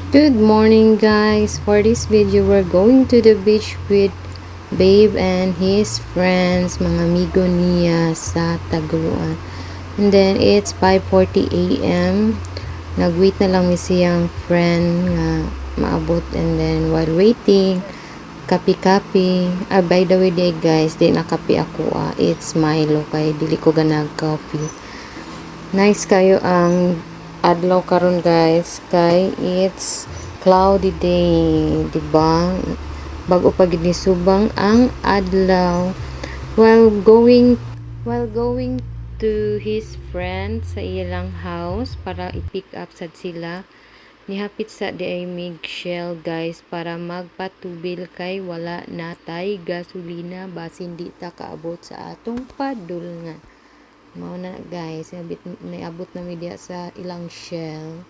Good morning guys. For this video, we're going to the beach with Babe and his friends, mga amigo niya sa Taguluan. And then it's 5:40 a.m. Nagwait na lang mi siyang friend nga maabot, and then while waiting, kape-kape. By the way day guys, di na kape ako. It's Milo kay dili ko ganag coffee. Nice kayo ang adlaw karon guys, kay it's cloudy day, di ba? Bago pa gid ni subang ang adlaw. While going to his friend sa ilang house para i-pick up sad sila, nihapit sa di ay mig Shell guys para magpatubil kay wala natay gasolina basin di ta kaabot sa atong padulngan. Mao na guys, naabot na mi diya sa ilang Shell.